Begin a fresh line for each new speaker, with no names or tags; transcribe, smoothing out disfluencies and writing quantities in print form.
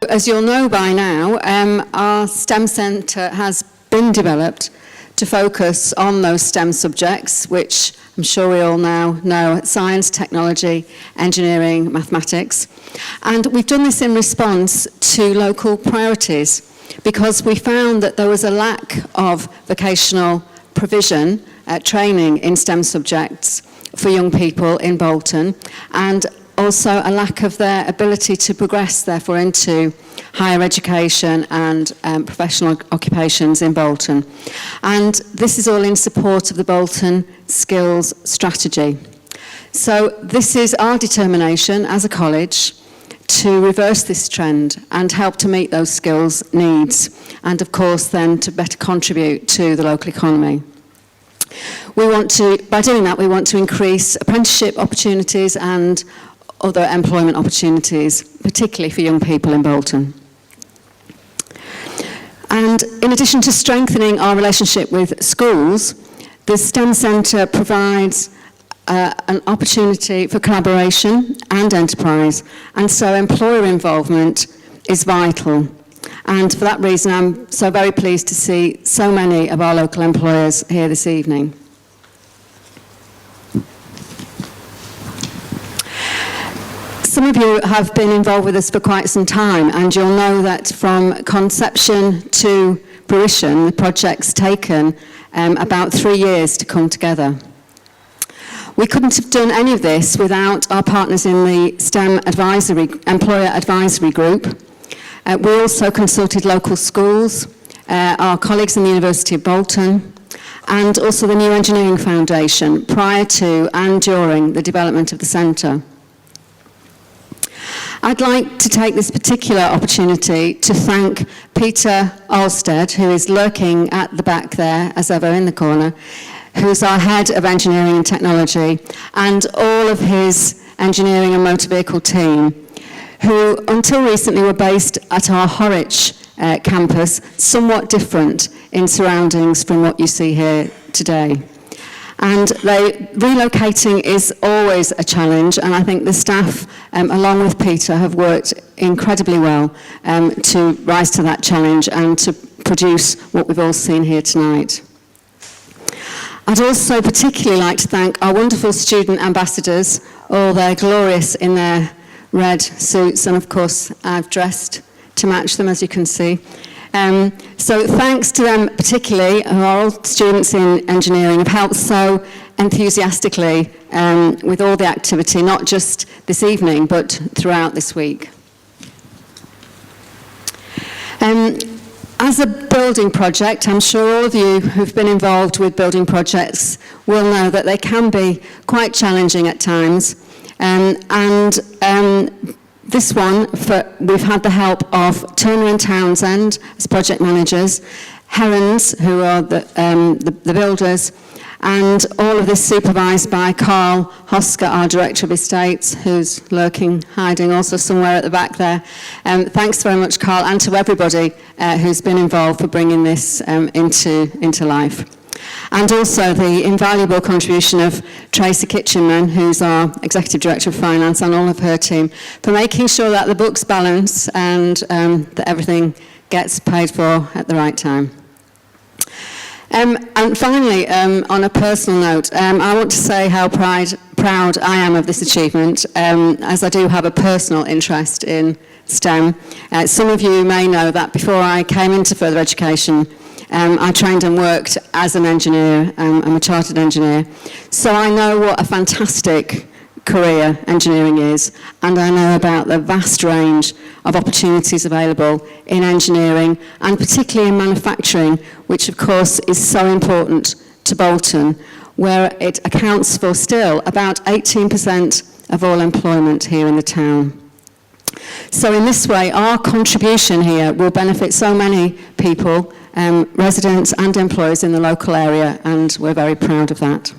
As you'll know by now, our STEM Centre has been developed to focus on those STEM subjects, which I'm sure we all now know: science, technology, engineering, mathematics. And we've done this in response to local priorities, because we found that there was a lack of vocational provision, training in STEM subjects for young people in Bolton, and also a lack of their ability to progress, therefore, into higher education and professional occupations in Bolton. And this is all in support of the Bolton Skills Strategy. So this is our determination as a college to reverse this trend and help to meet those skills needs, and of course then to better contribute to the local economy. By doing that, we want to increase apprenticeship opportunities and other employment opportunities, particularly for young people in Bolton. And in addition to strengthening our relationship with schools, the STEM Centre provides an opportunity for collaboration and enterprise, and so employer involvement is vital. And for that reason, I'm so very pleased to see so many of our local employers here this evening. Some of you have been involved with us for quite some time, and you'll know that from conception to fruition, the project's taken about 3 years to come together. We couldn't have done any of this without our partners in the STEM Employer Advisory Group. We also consulted local schools, our colleagues in the University of Bolton, and also the New Engineering Foundation prior to and during the development of the centre. I'd like to take this particular opportunity to thank Peter Alstead, who is lurking at the back there, as ever, in the corner, who's our head of engineering and technology, and all of his engineering and motor vehicle team, who until recently were based at our Horwich campus, somewhat different in surroundings from what you see here today. And relocating is always a challenge, and I think the staff, along with Peter, have worked incredibly well to rise to that challenge and to produce what we've all seen here tonight. I'd also particularly like to thank our wonderful student ambassadors. All they're glorious in their red suits, and of course I've dressed to match them, as you can see. So thanks to them particularly, who are all students in engineering, have helped so enthusiastically with all the activity, not just this evening, but throughout this week. As a building project, I'm sure all of you who've been involved with building projects will know that they can be quite challenging at times. This one, we've had the help of Turner and Townsend as project managers, Herons, who are the builders, and all of this supervised by Carl Hosker, our Director of Estates, who's lurking, hiding also somewhere at the back there. Thanks very much, Carl, and to everybody who's been involved for bringing this into life. And also the invaluable contribution of Tracy Kitchenman, who's our Executive Director of Finance, and all of her team, for making sure that the books balance and that everything gets paid for at the right time. And finally, on a personal note, I want to say how proud I am of this achievement, as I do have a personal interest in STEM. Some of you may know that before I came into further education, I trained and worked as an engineer. I'm a chartered engineer. So I know what a fantastic career engineering is, and I know about the vast range of opportunities available in engineering, and particularly in manufacturing, which of course is so important to Bolton, where it accounts for still about 18% of all employment here in the town. So in this way, our contribution here will benefit so many people, residents and employees in the local area, and we're very proud of that.